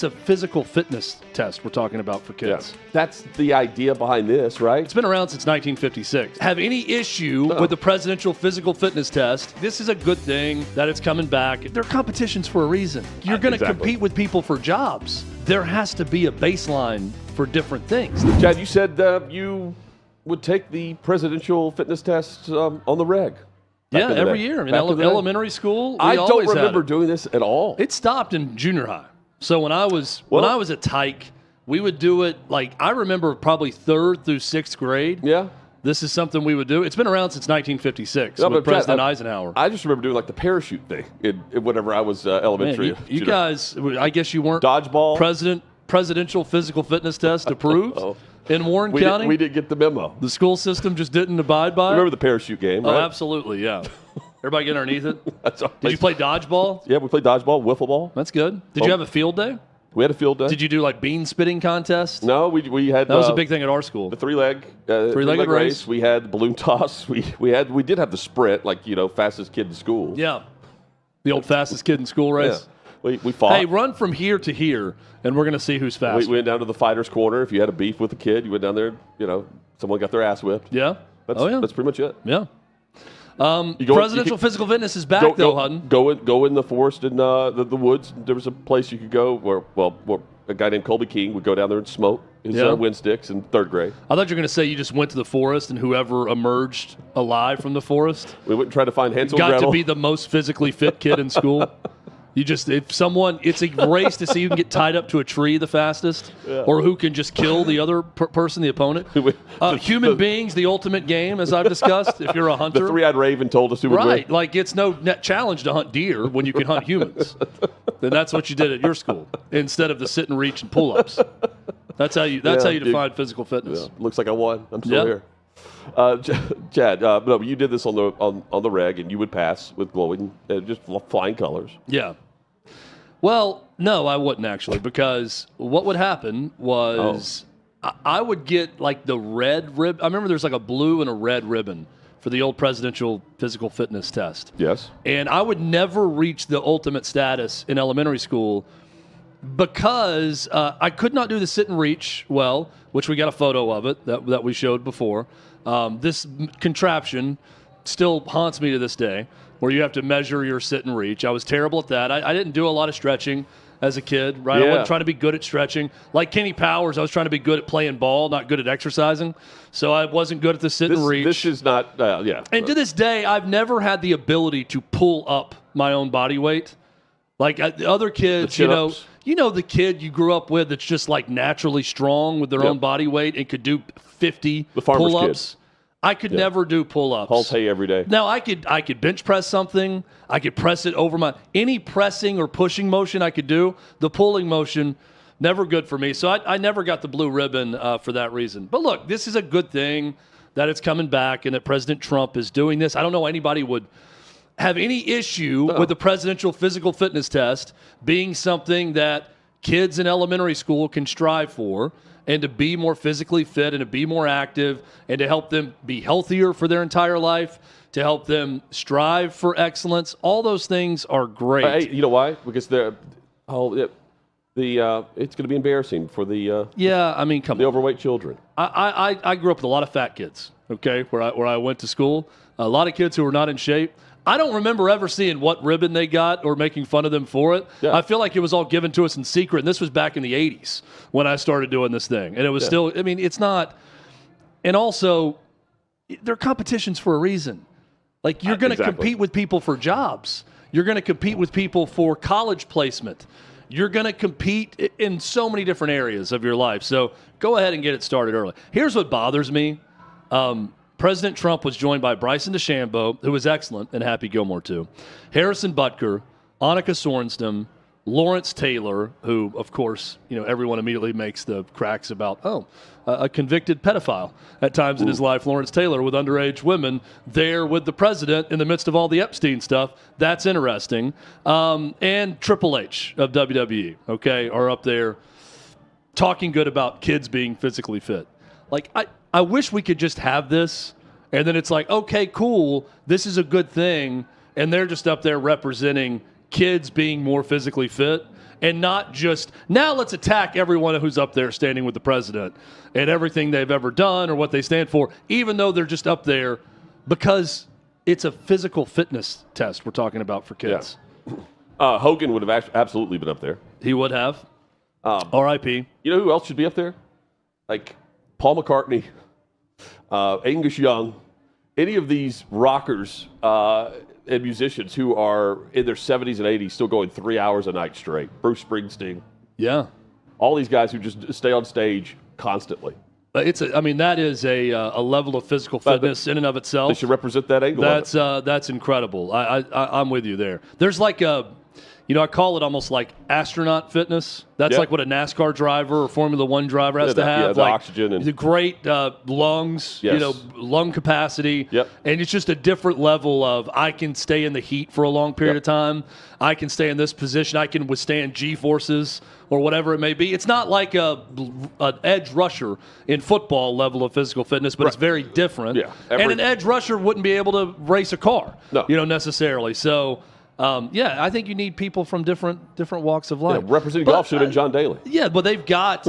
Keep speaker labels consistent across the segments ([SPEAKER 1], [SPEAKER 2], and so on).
[SPEAKER 1] it's a physical fitness test we're talking about for kids.
[SPEAKER 2] Yeah. That's the idea behind this, right?
[SPEAKER 1] It's been around since 1956. Have any issue with the presidential physical fitness test? This is a good thing that it's coming back. They're competitions for a reason. You're going to compete with people for jobs. There has to be a baseline for different things.
[SPEAKER 2] Chad, you said you would take the presidential fitness test on the reg.
[SPEAKER 1] Yeah, every year. In elementary school,
[SPEAKER 2] I don't remember doing this at all.
[SPEAKER 1] It stopped in junior high. So when I was at Tyke, we would do it I remember probably 3rd through 6th grade.
[SPEAKER 2] Yeah.
[SPEAKER 1] This is something we would do. It's been around since 1956 with President Eisenhower.
[SPEAKER 2] I just remember doing the parachute thing in whenever I was elementary.
[SPEAKER 1] Man, you guys, I guess you weren't
[SPEAKER 2] dodgeball
[SPEAKER 1] presidential physical fitness test approved in Warren County.
[SPEAKER 2] We didn't get the memo.
[SPEAKER 1] The school system just didn't abide by it.
[SPEAKER 2] Remember the parachute game? Right?
[SPEAKER 1] Oh, absolutely, yeah. Everybody get underneath it. Did you play dodgeball?
[SPEAKER 2] Yeah, we played dodgeball, wiffle ball.
[SPEAKER 1] That's good. Did you have a field day?
[SPEAKER 2] We had a field day.
[SPEAKER 1] Did you do bean spitting contest?
[SPEAKER 2] No, we had.
[SPEAKER 1] That was a big thing at our school.
[SPEAKER 2] The three-legged race. We had the balloon toss. We did have the sprint, fastest kid in school.
[SPEAKER 1] Yeah, the old fastest kid in school race.
[SPEAKER 2] Yeah. We fought.
[SPEAKER 1] Hey, run from here to here, and we're going to see who's faster.
[SPEAKER 2] We went down to the fighter's corner. If you had a beef with a kid, you went down there. Someone got their ass whipped.
[SPEAKER 1] Yeah.
[SPEAKER 2] That's pretty much it.
[SPEAKER 1] Yeah. Presidential physical fitness is back, Hutton.
[SPEAKER 2] Go in the forest and the woods. There was a place you could go where a guy named Colby King would go down there and smoke his wind sticks in 3rd grade.
[SPEAKER 1] I thought you were going to say you just went to the forest and whoever emerged alive from the forest.
[SPEAKER 2] We went and tried to find Hansel and Gretel.
[SPEAKER 1] Got to be the most physically fit kid in school. It's a race to see who can get tied up to a tree the fastest, or who can just kill the other person, the opponent. Human beings, the ultimate game, as I've discussed. If you're a hunter,
[SPEAKER 2] the three-eyed raven told us who would win.
[SPEAKER 1] Right, it's no challenge to hunt deer when you can hunt humans. Then that's what you did at your school instead of the sit and reach and pull-ups. That's how you define physical fitness.
[SPEAKER 2] Yeah. Looks like I won. I'm still here. Chad, no, you did this on the reg, and you would pass with glowing, just flying colors.
[SPEAKER 1] Yeah. Well, no, I wouldn't actually, because what would happen was I would get the red ribbon. I remember there's a blue and a red ribbon for the old presidential physical fitness test.
[SPEAKER 2] Yes.
[SPEAKER 1] And I would never reach the ultimate status in elementary school because I could not do the sit and reach well, which we got a photo of it that we showed before. This contraption still haunts me to this day, where you have to measure your sit and reach. I was terrible at that. I didn't do a lot of stretching as a kid, right?
[SPEAKER 2] Yeah.
[SPEAKER 1] I wasn't trying to be good at stretching. Like Kenny Powers, I was trying to be good at playing ball, not good at exercising. So I wasn't good at the sit and reach.
[SPEAKER 2] This is not,
[SPEAKER 1] And to this day, I've never had the ability to pull up my own body weight. Other kids, the kid you grew up with that's just naturally strong with their own body weight and could do 50 pull-ups. I could never do pull-ups.
[SPEAKER 2] Hauls hay every day.
[SPEAKER 1] Now, I could bench press something. I could press it over any pressing or pushing motion I could do. The pulling motion, never good for me. So I never got the blue ribbon for that reason. But look, this is a good thing that it's coming back and that President Trump is doing this. I don't know anybody would have any issue with the presidential physical fitness test being something that kids in elementary school can strive for, and to be more physically fit and to be more active and to help them be healthier for their entire life, to help them strive for excellence. All those things are great.
[SPEAKER 2] Hey, you know why? Because it's going to be embarrassing for the the overweight children.
[SPEAKER 1] I grew up with a lot of fat kids, okay, where I went to school. A lot of kids who were not in shape. I don't remember ever seeing what ribbon they got or making fun of them for it. Yeah. I feel like it was all given to us in secret, and this was back in the 80s when I started doing this thing. And it was still, it's not – and also, they're competitions for a reason. You're going to compete with people for jobs. You're going to compete with people for college placement. You're going to compete in so many different areas of your life. So go ahead and get it started early. Here's what bothers me. President Trump was joined by Bryson DeChambeau, who was excellent, and Happy Gilmore too, Harrison Butker, Annika Sorenstam, Lawrence Taylor, who, of course, everyone immediately makes the cracks about, a convicted pedophile at times in his life, Lawrence Taylor, with underage women there with the president in the midst of all the Epstein stuff. That's interesting. And Triple H of WWE, okay, are up there talking good about kids being physically fit. I wish we could just have this, and then it's okay, cool, this is a good thing, and they're just up there representing kids being more physically fit, and not just, now let's attack everyone who's up there standing with the president and everything they've ever done or what they stand for, even though they're just up there because it's a physical fitness test we're talking about for kids.
[SPEAKER 2] Yeah. Hogan would have absolutely been up there.
[SPEAKER 1] He would have. R.I.P.
[SPEAKER 2] You know who else should be up there? Like Paul McCartney, Angus Young, any of these rockers and musicians who are in their 70s and 80s still going 3 hours a night straight. Bruce Springsteen.
[SPEAKER 1] Yeah.
[SPEAKER 2] All these guys who just stay on stage constantly.
[SPEAKER 1] That is a level of physical fitness in and of itself.
[SPEAKER 2] They should represent that angle.
[SPEAKER 1] That's incredible. I'm with you there. There's like I call it almost like astronaut fitness. That's like what a NASCAR driver or Formula One driver has to have.
[SPEAKER 2] The
[SPEAKER 1] like
[SPEAKER 2] oxygen and
[SPEAKER 1] the great lungs, lung capacity.
[SPEAKER 2] Yep.
[SPEAKER 1] And it's just a different level of I can stay in the heat for a long period of time. I can stay in this position. I can withstand G-forces or whatever it may be. It's not like an edge rusher in football level of physical fitness, but it's very different.
[SPEAKER 2] Yeah.
[SPEAKER 1] And an edge rusher wouldn't be able to race a car, necessarily. So, I think you need people from different walks of life.
[SPEAKER 2] Yeah, representing golf should have been John Daly.
[SPEAKER 1] Yeah, but they've got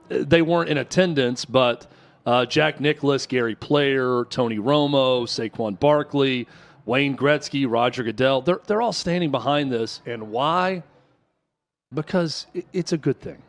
[SPEAKER 1] they weren't in attendance, but Jack Nicklaus, Gary Player, Tony Romo, Saquon Barkley, Wayne Gretzky, Roger Goodell, they're all standing behind this. And why? Because it's a good thing.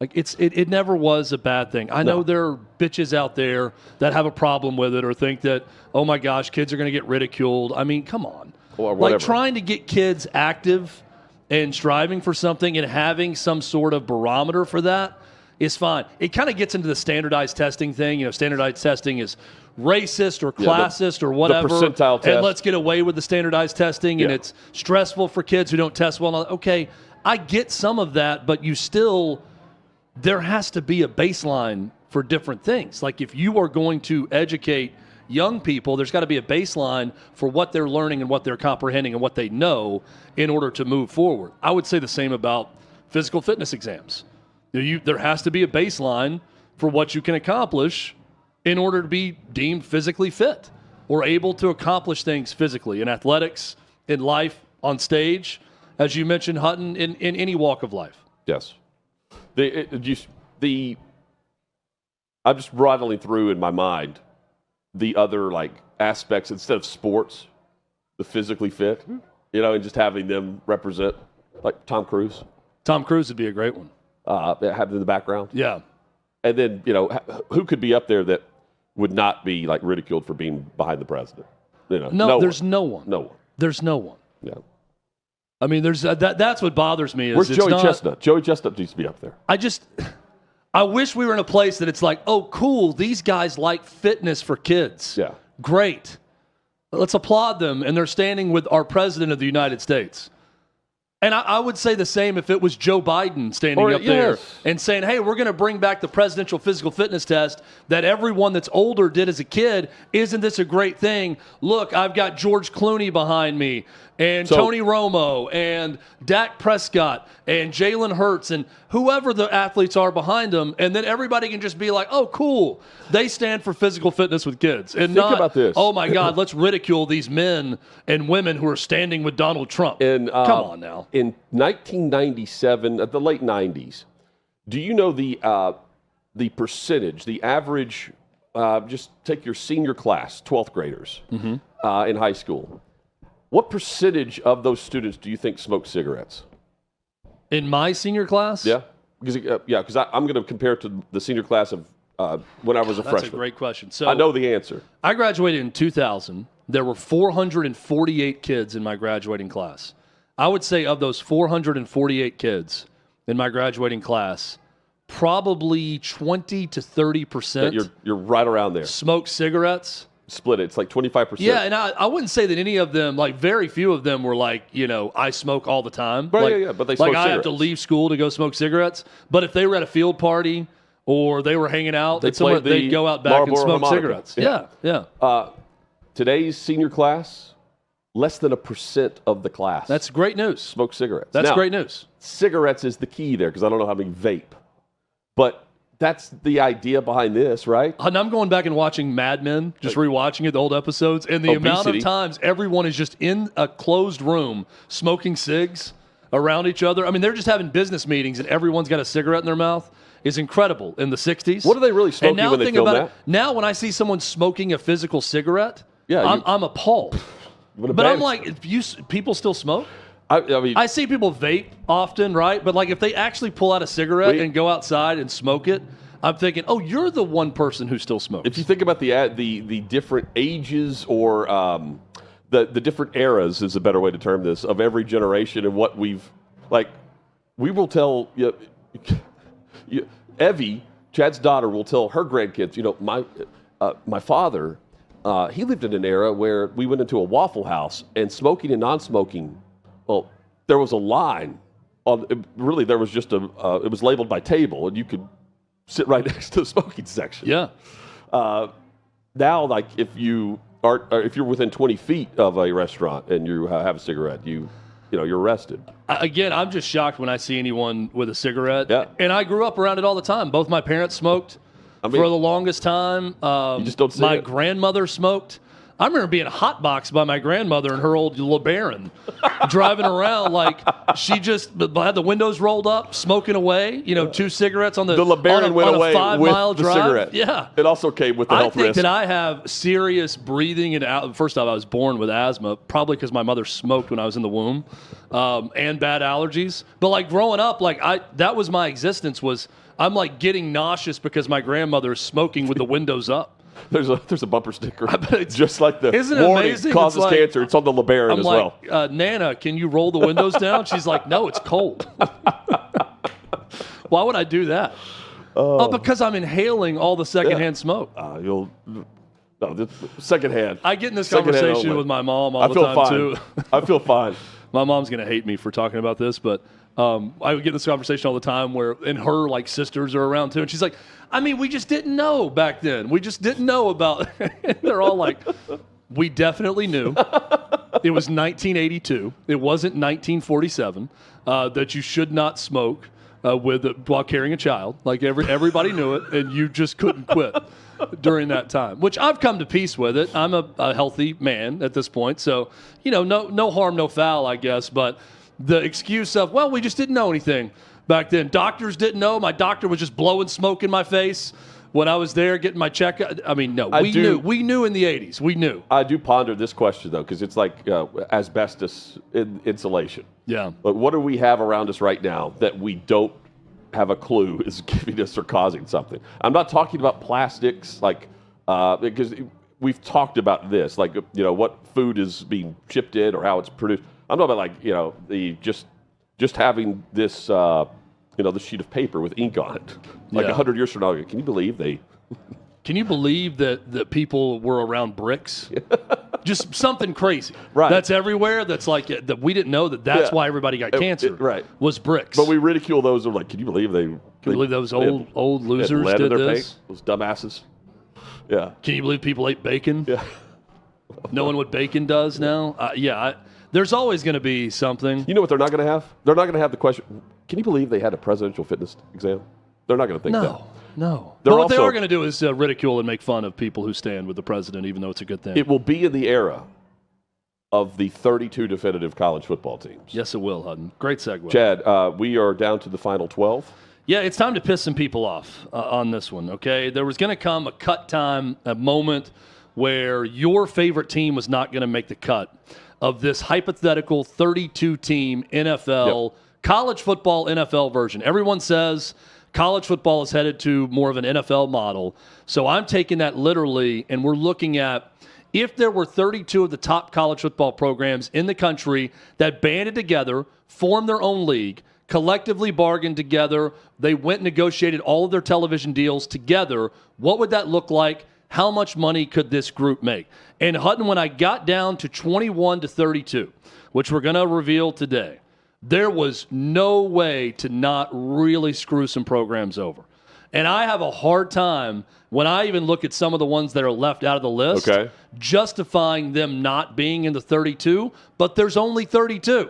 [SPEAKER 1] Like it never was a bad thing. I know there are bitches out there that have a problem with it or think that, oh my gosh, kids are going to get ridiculed. I mean, come on. Like trying to get kids active and striving for something and having some sort of barometer for that is fine. It kind of gets into the standardized testing thing. Standardized testing is racist or classist or whatever.
[SPEAKER 2] The percentile test.
[SPEAKER 1] And let's get away with the standardized testing, and it's stressful for kids who don't test well. Okay, I get some of that, but there has to be a baseline for different things. Like if you are going to educate young people, there's got to be a baseline for what they're learning and what they're comprehending and what they know in order to move forward. I would say the same about physical fitness exams. There has to be a baseline for what you can accomplish in order to be deemed physically fit or able to accomplish things physically in athletics, in life, on stage, as you mentioned, Hutton, in any walk of life.
[SPEAKER 2] Yes. I'm just rattling through in my mind the other aspects instead of sports, the physically fit, and just having them represent, like Tom Cruise.
[SPEAKER 1] Tom Cruise would be a great one.
[SPEAKER 2] Have in the background.
[SPEAKER 1] Yeah.
[SPEAKER 2] And then, who could be up there that would not be ridiculed for being behind the president?
[SPEAKER 1] No, there's no one.
[SPEAKER 2] No one.
[SPEAKER 1] There's no one.
[SPEAKER 2] Yeah.
[SPEAKER 1] I mean, there's that's what bothers me.
[SPEAKER 2] Where's Joey Chestnut? Joey Chestnut needs to be up there.
[SPEAKER 1] I wish we were in a place that it's like, oh, cool, these guys like fitness for kids.
[SPEAKER 2] Yeah.
[SPEAKER 1] Great. Let's applaud them, and they're standing with our president of the United States. And I would say the same if it was Joe Biden standing up there and saying, hey, we're going to bring back the presidential physical fitness test that everyone that's older did as a kid. Isn't this a great thing? Look, I've got George Clooney behind me and Tony Romo and Dak Prescott and Jalen Hurts and whoever the athletes are behind them. And then everybody can just be like, oh, cool. They stand for physical fitness with kids. And
[SPEAKER 2] Think about this.
[SPEAKER 1] Oh, my God, let's ridicule these men and women who are standing with Donald Trump.
[SPEAKER 2] And,
[SPEAKER 1] come on now.
[SPEAKER 2] In 1997, at the late 90s, do you know the percentage, the average, just take your senior class, 12th graders in high school. What percentage of those students do you think smoke cigarettes?
[SPEAKER 1] In my senior class?
[SPEAKER 2] Yeah. Because I'm going to compare it to the senior class of when I was a freshman.
[SPEAKER 1] That's a great question. So
[SPEAKER 2] I know the answer.
[SPEAKER 1] I graduated in 2000. There were 448 kids in my graduating class. I would say of those 448 kids in my graduating class, probably 20 to 30%.
[SPEAKER 2] You're right around there.
[SPEAKER 1] Smoke cigarettes.
[SPEAKER 2] Split it. It's like 25%.
[SPEAKER 1] Yeah, and I wouldn't say that any of them, very few of them were I smoke all the time.
[SPEAKER 2] But they smoke cigarettes.
[SPEAKER 1] I have to leave school to go smoke cigarettes. But if they were at a field party or they were hanging out, they'd go out back
[SPEAKER 2] Marlboro
[SPEAKER 1] and smoke
[SPEAKER 2] harmonica.
[SPEAKER 1] cigarettes. Yeah.
[SPEAKER 2] Today's senior class, less than 1% of the class.
[SPEAKER 1] That's great news.
[SPEAKER 2] Smoke cigarettes.
[SPEAKER 1] That's great news.
[SPEAKER 2] Cigarettes is the key there because I don't know how many vape. But that's the idea behind this, right?
[SPEAKER 1] And I'm going back and watching Mad Men, just rewatching it, the old episodes, and the amount of times everyone is just in a closed room smoking cigs. around each other. I mean, they're just having business meetings and everyone's got a cigarette in their mouth. Is incredible in the 60s.
[SPEAKER 2] What are they really smoking when they film that?
[SPEAKER 1] Now when I see someone smoking a physical cigarette, I'm appalled. But I'm like, people still smoke?
[SPEAKER 2] I mean,
[SPEAKER 1] I see people vape often, right? But like if they actually pull out a cigarette and go outside and smoke it, I'm thinking, oh, you're the one person who still smokes.
[SPEAKER 2] If you think about the different ages or the different eras is a better way to term this of every generation and what we will tell Evie, Chad's daughter, will tell her grandkids, my father, he lived in an era where we went into a Waffle House and smoking and non-smoking, well, there was a line. Really, there was just it was labeled by table, and you could sit right next to the smoking section.
[SPEAKER 1] Yeah.
[SPEAKER 2] Now, like if you're within 20 feet of a restaurant and you have a cigarette, you're arrested.
[SPEAKER 1] Again, I'm just shocked when I see anyone with a cigarette.
[SPEAKER 2] Yeah.
[SPEAKER 1] And I grew up around it all the time. Both my parents smoked for the longest time.
[SPEAKER 2] You just don't see
[SPEAKER 1] my
[SPEAKER 2] it.
[SPEAKER 1] grandmother smoked. I remember being hotboxed by my grandmother in her old LeBaron, driving around like she just had the windows rolled up, smoking away. 2 cigarettes on the
[SPEAKER 2] LeBaron went away
[SPEAKER 1] 5
[SPEAKER 2] with
[SPEAKER 1] mile
[SPEAKER 2] the
[SPEAKER 1] drive.
[SPEAKER 2] cigarette.
[SPEAKER 1] Yeah,
[SPEAKER 2] it also came with the health risk.
[SPEAKER 1] I think that I have serious breathing and first off, I was born with asthma, probably because my mother smoked when I was in the womb, and bad allergies. But like growing up, that was my existence. I'm like getting nauseous because my grandmother is smoking with the windows up.
[SPEAKER 2] There's a bumper sticker, just like the
[SPEAKER 1] isn't it
[SPEAKER 2] warning
[SPEAKER 1] amazing?
[SPEAKER 2] Causes cancer. It's on the LeBaron as well.
[SPEAKER 1] Nana, can you roll the windows down? She's like, no, it's cold. Why would I do that? Because I'm inhaling all the secondhand smoke.
[SPEAKER 2] Secondhand.
[SPEAKER 1] I get in this conversation with my mom all the time too.
[SPEAKER 2] I feel fine.
[SPEAKER 1] My mom's gonna hate me for talking about this, but I would get in this conversation all the time and her sisters are around too, and she's like, I mean, we just didn't know back then. We just didn't know about. They're all like, we definitely knew. It was 1982. It wasn't 1947 that you should not smoke while carrying a child. Like everybody knew it, and you just couldn't quit during that time. Which I've come to peace with it. I'm a healthy man at this point, so no harm, no foul, I guess. But the excuse of, well, we just didn't know anything back then. Doctors didn't know. My doctor was just blowing smoke in my face when I was there getting my checkup. I mean, no, we knew. We knew in the 80s. We knew.
[SPEAKER 2] I do ponder this question, though, because it's like asbestos insulation.
[SPEAKER 1] Yeah.
[SPEAKER 2] But what do we have around us right now that we don't have a clue is giving us or causing something? I'm not talking about plastics, because we've talked about this, what food is being shipped in or how it's produced. I'm talking about, the just having this, this sheet of paper with ink on it. 100 years from now, can you believe they...
[SPEAKER 1] Can you believe that people were around bricks? Just something crazy.
[SPEAKER 2] Right.
[SPEAKER 1] That's everywhere. That's that we didn't know that's why everybody got cancer.
[SPEAKER 2] Right.
[SPEAKER 1] Was bricks.
[SPEAKER 2] But we ridicule those. Can you believe they... Can
[SPEAKER 1] you believe those old losers did this?
[SPEAKER 2] Those dumbasses. Yeah.
[SPEAKER 1] Can you believe people ate bacon?
[SPEAKER 2] Yeah.
[SPEAKER 1] Knowing what bacon does now? There's always going to be something.
[SPEAKER 2] You know what they're not going to have? They're not going to have the question, can you believe they had a presidential fitness exam? They're not going to think that.
[SPEAKER 1] No. But what they are going to do is ridicule and make fun of people who stand with the president, even though it's a good thing.
[SPEAKER 2] It will be in the era of the 32 definitive college football teams.
[SPEAKER 1] Yes, it will, Hutton. Great segue.
[SPEAKER 2] Chad, we are down to the final 12.
[SPEAKER 1] Yeah, it's time to piss some people off on this one, okay? There was going to come a cut time, a moment where your favorite team was not going to make the cut of this hypothetical 32-team NFL, college football NFL version. Everyone says college football is headed to more of an NFL model. So I'm taking that literally, and we're looking at if there were 32 of the top college football programs in the country that banded together, formed their own league, collectively bargained together, they went and negotiated all of their television deals together, what would that look like? How much money could this group make? And Hutton, when I got down to 21 to 32, which we're going to reveal today, there was no way to not really screw some programs over. And I have a hard time, when I even look at some of the ones that are left out of the list, justifying them not being in the 32, but there's only 32.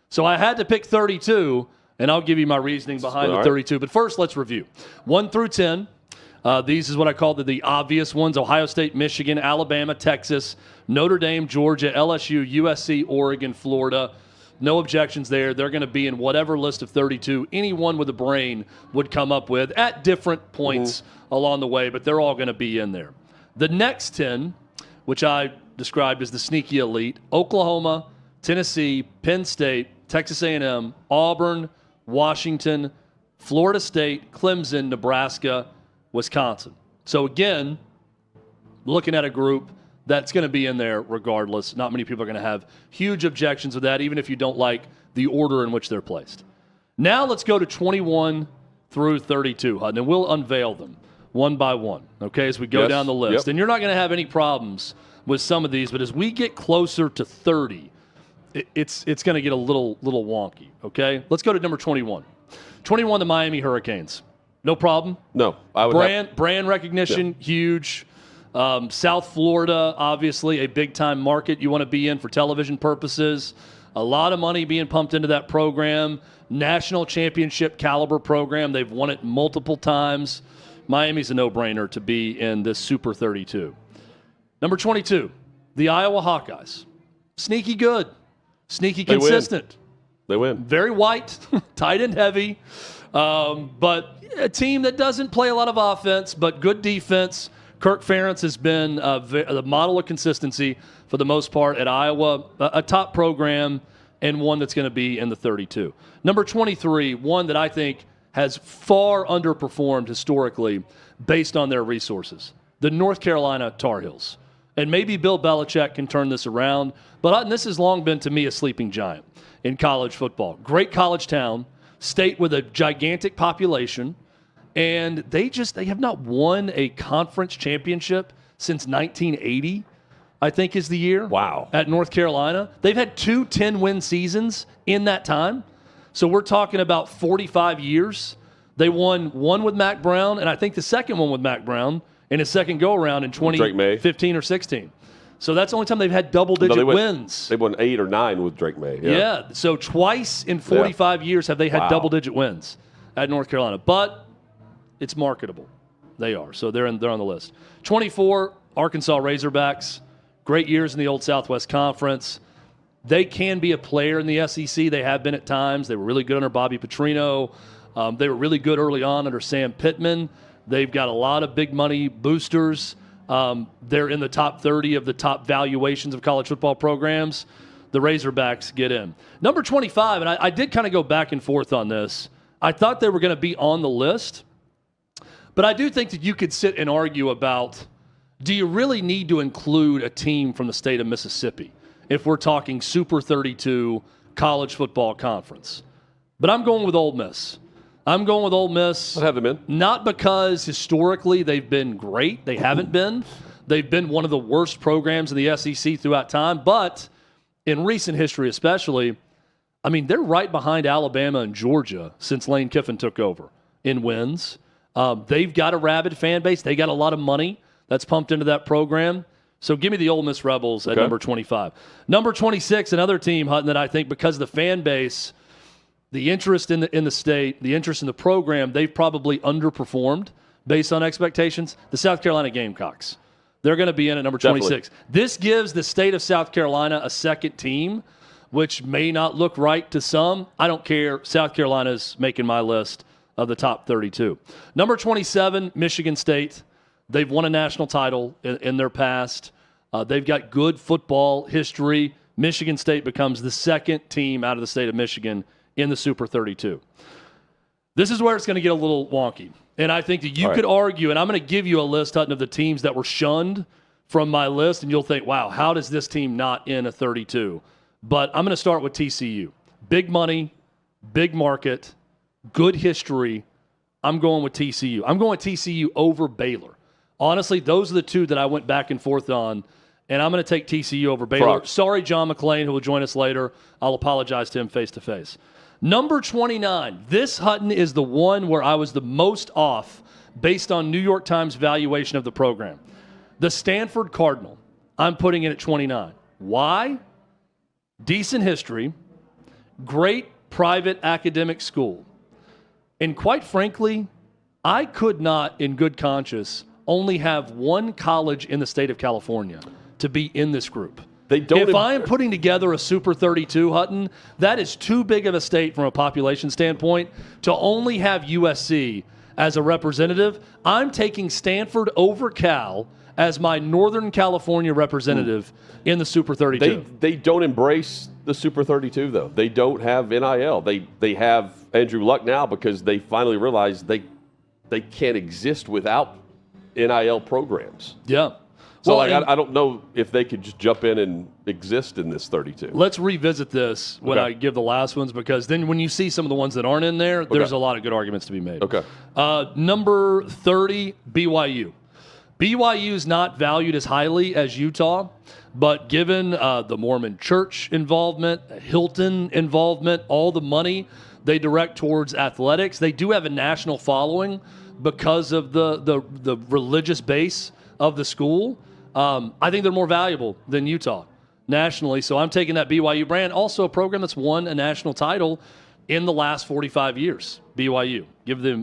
[SPEAKER 1] So I had to pick 32, and I'll give you my reasoning behind the 32. But first, let's review. 1 through 10. These is what I call the obvious ones: Ohio State, Michigan, Alabama, Texas, Notre Dame, Georgia, LSU, USC, Oregon, Florida. No objections there. They're going to be in whatever list of 32 anyone with a brain would come up with at different points along the way, but they're all going to be in there. The next 10, which I described as the sneaky elite, Oklahoma, Tennessee, Penn State, Texas A&M, Auburn, Washington, Florida State, Clemson, Nebraska, Wisconsin. So again, looking at a group that's going to be in there regardless. Not many people are going to have huge objections with that, even if you don't like the order in which they're placed. Now let's go to 21 through 32, Hutton, and we'll unveil them one by one, okay, as we go down the list. And you're not going to have any problems with some of these, but as we get closer to 30, it's going to get a little wonky, okay? Let's go to number 21. 21, the Miami Hurricanes. No problem?
[SPEAKER 2] No. I would
[SPEAKER 1] brand recognition, huge. South Florida, obviously, a big-time market you want to be in for television purposes. A lot of money being pumped into that program. National championship caliber program. They've won it multiple times. Miami's a no-brainer to be in this Super 32. Number 22, the Iowa Hawkeyes. Sneaky good. Sneaky consistent.
[SPEAKER 2] They win.
[SPEAKER 1] Very white, tight end heavy, but a team that doesn't play a lot of offense, but good defense. Kirk Ferentz has been the model of consistency for the most part at Iowa, a top program, and one that's going to be in the 32. Number 23, one that I think has far underperformed historically based on their resources, the North Carolina Tar Heels. And maybe Bill Belichick can turn this around, but this has long been, to me, a sleeping giant in college football. Great college town, state with a gigantic population, and they have not won a conference championship since 1980, I think is the year.
[SPEAKER 2] Wow.
[SPEAKER 1] At North Carolina. They've had 2 10-win seasons in that time. So we're talking about 45 years. They won one with Mac Brown, and I think the second one with Mac Brown in his second go-around in 2015 or 16. So that's the only time they've had double-digit wins.
[SPEAKER 2] They won 8 or 9 with Drake May.
[SPEAKER 1] Yeah. So twice in 45 years have they had double-digit wins at North Carolina. But it's marketable. They are. So they're on the list. 24, Arkansas Razorbacks. Great years in the old Southwest Conference. They can be a player in the SEC. They have been at times. They were really good under Bobby Petrino. They were really good early on under Sam Pittman. They've got a lot of big money boosters. They're in the top 30 of the top valuations of college football programs. The Razorbacks get in. Number 25, and I did kind of go back and forth on this. I thought they were going to be on the list, but I do think that you could sit and argue about, do you really need to include a team from the state of Mississippi if we're talking Super 32 college football conference? But I'm going with Ole Miss. I'm going with Ole Miss.
[SPEAKER 2] I'd have them in.
[SPEAKER 1] Not because historically they've been great. They haven't been. They've been one of the worst programs in the SEC throughout time. But in recent history especially, they're right behind Alabama and Georgia since Lane Kiffin took over in wins. They've got a rabid fan base. They got a lot of money that's pumped into that program. So give me the Ole Miss Rebels at number 25. Number 26, another team, Hutton, that I think because of the fan base, the interest in the state, the interest in the program, they've probably underperformed based on expectations. The South Carolina Gamecocks. They're going to be in at number 26. Definitely. This gives the state of South Carolina a second team, which may not look right to some. I don't care. South Carolina's making my list of the top 32. Number 27, Michigan State. They've won a national title in their past. They've got good football history. Michigan State becomes the second team out of the state of Michigan in the Super 32. This is where it's going to get a little wonky. And I think that you could argue, and I'm going to give you a list, Hutton, of the teams that were shunned from my list, and you'll think, wow, how does this team not in a 32? But I'm going to start with TCU. Big money, big market, good history. I'm going with TCU. I'm going with TCU over Baylor. Honestly, those are the two that I went back and forth on, and I'm going to take TCU over Baylor. Sorry, John McClain, who will join us later. I'll apologize to him face-to-face. Number 29. This, Hutton, is the one where I was the most off based on New York Times valuation of the program. The Stanford Cardinal. I'm putting it at 29. Why? Decent history, great private academic school. And quite frankly, I could not, in good conscience, only have one college in the state of California to be in this group.
[SPEAKER 2] They don't.
[SPEAKER 1] If I am putting together a Super 32, Hutton, that is too big of a state from a population standpoint to only have USC as a representative. I'm taking Stanford over Cal as my Northern California representative in the Super 32.
[SPEAKER 2] They don't embrace the Super 32, though. They don't have NIL. They have Andrew Luck now because they finally realized they can't exist without NIL programs.
[SPEAKER 1] Yeah.
[SPEAKER 2] So I don't know if they could just jump in and exist in this 32.
[SPEAKER 1] Let's revisit this when I give the last ones, because then when you see some of the ones that aren't in there, there's a lot of good arguments to be made.
[SPEAKER 2] Okay.
[SPEAKER 1] Number 30, BYU. BYU is not valued as highly as Utah, but given the Mormon Church involvement, Hilton involvement, all the money they direct towards athletics, they do have a national following because of the religious base of the school. I think they're more valuable than Utah nationally, so I'm taking that BYU brand. Also a program that's won a national title in the last 45 years, BYU.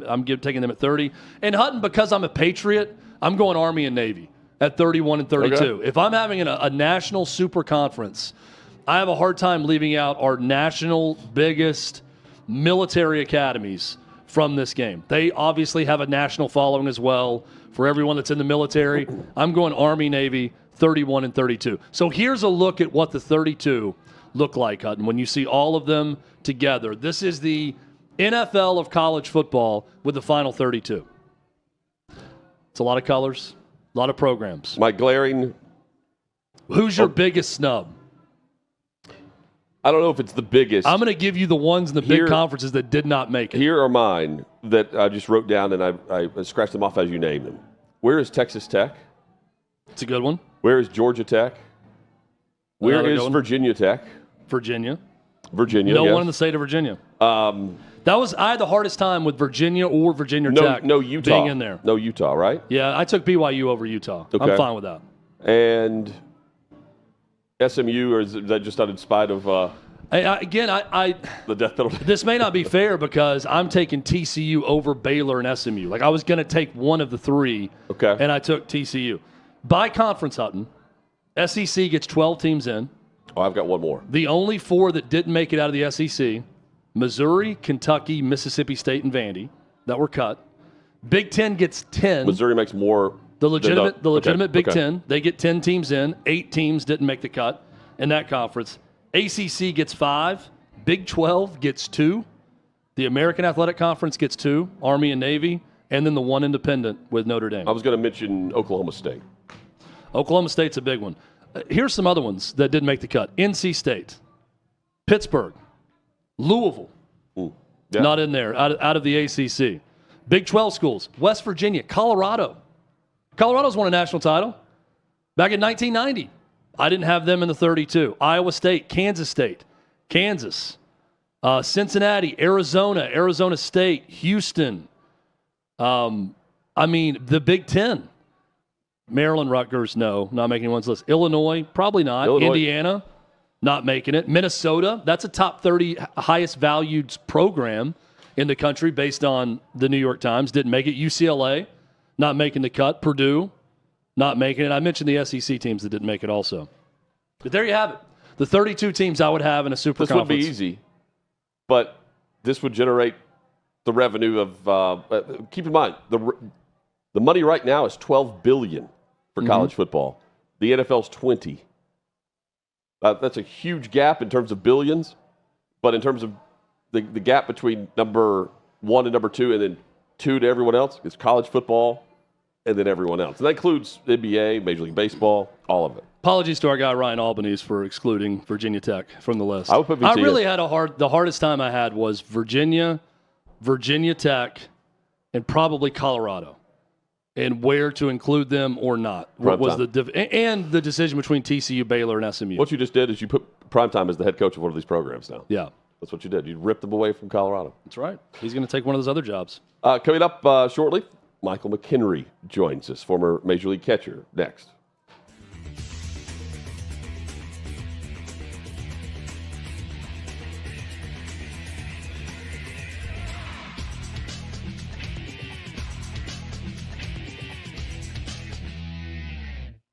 [SPEAKER 1] I'm taking them at 30. And Hutton, because I'm a Patriot, I'm going Army and Navy at 31 and 32. Okay. If I'm having a national super conference, I have a hard time leaving out our national biggest military academies from this game. They obviously have a national following as well for everyone that's in the military. I'm going Army, Navy, 31 and 32. So here's a look at what the 32 look like, Hutton, when you see all of them together. This is the NFL of college football with the final 32. It's a lot of colors, a lot of programs.
[SPEAKER 2] My glaring...
[SPEAKER 1] Who's your biggest snub?
[SPEAKER 2] I don't know if it's the biggest.
[SPEAKER 1] I'm going to give you the ones in the big conferences that did not make it.
[SPEAKER 2] Here are mine that I just wrote down, and I scratched them off as you named them. Where is Texas Tech?
[SPEAKER 1] It's a good one.
[SPEAKER 2] Where is Georgia Tech? Where is Virginia Tech?
[SPEAKER 1] Virginia.
[SPEAKER 2] No
[SPEAKER 1] one in the state of Virginia. I had the hardest time with Virginia or Virginia Tech.
[SPEAKER 2] No Utah
[SPEAKER 1] being in there.
[SPEAKER 2] No Utah, right?
[SPEAKER 1] Yeah, I took BYU over Utah. Okay. I'm fine with that.
[SPEAKER 2] And SMU, or is that just in spite of
[SPEAKER 1] the
[SPEAKER 2] death penalty?
[SPEAKER 1] This may not be fair because I'm taking TCU over Baylor and SMU. Like, I was going to take one of the three, and I took TCU. By conference, Hutton, SEC gets 12 teams in.
[SPEAKER 2] Oh, I've got one more.
[SPEAKER 1] The only four that didn't make it out of the SEC, Missouri, Kentucky, Mississippi State, and Vandy, that were cut. Big Ten gets 10.
[SPEAKER 2] Missouri makes more.
[SPEAKER 1] The legitimate Big Ten, they get 10 teams in. 8 teams didn't make the cut in that conference. ACC gets 5. Big 12 gets 2. The American Athletic Conference gets 2, Army and Navy, and then the one independent with Notre Dame.
[SPEAKER 2] I was going to mention Oklahoma State.
[SPEAKER 1] Oklahoma State's a big one. Here's some other ones that didn't make the cut. NC State, Pittsburgh, Louisville, not in there, out of the ACC. Big 12 schools, West Virginia, Colorado. Colorado's won a national title back in 1990. I didn't have them in the 32. Iowa State, Kansas, Cincinnati, Arizona State, Houston. The Big Ten. Maryland, Rutgers, no, not making one's list. Illinois, probably not. Indiana, not making it. Minnesota, that's a top 30 highest valued program in the country based on the New York Times, didn't make it. UCLA, not making the cut. Purdue, not making it. I mentioned the SEC teams that didn't make it also. But there you have it. The 32 teams I would have in a super conference.
[SPEAKER 2] This would be easy, but this would generate the revenue of, keep in mind, the money right now is $12 billion for college football. The NFL's 20. That's a huge gap in terms of billions, but in terms of the gap between number 1 and number 2, and then 2 to everyone else, is college football, and then everyone else. And that includes NBA, Major League Baseball, all of it.
[SPEAKER 1] Apologies to our guy Ryan Albanese for excluding Virginia Tech from the list.
[SPEAKER 2] I would put
[SPEAKER 1] I really had the hardest time I had was Virginia Tech, and probably Colorado, and where to include them or not. What was and the decision between TCU, Baylor, and SMU.
[SPEAKER 2] What you just did is you put Primetime as the head coach of one of these programs now.
[SPEAKER 1] Yeah.
[SPEAKER 2] That's what you did. You ripped them away from Colorado.
[SPEAKER 1] That's right. He's going to take one of those other jobs.
[SPEAKER 2] Coming up shortly, Michael McHenry joins us, former Major League catcher, next.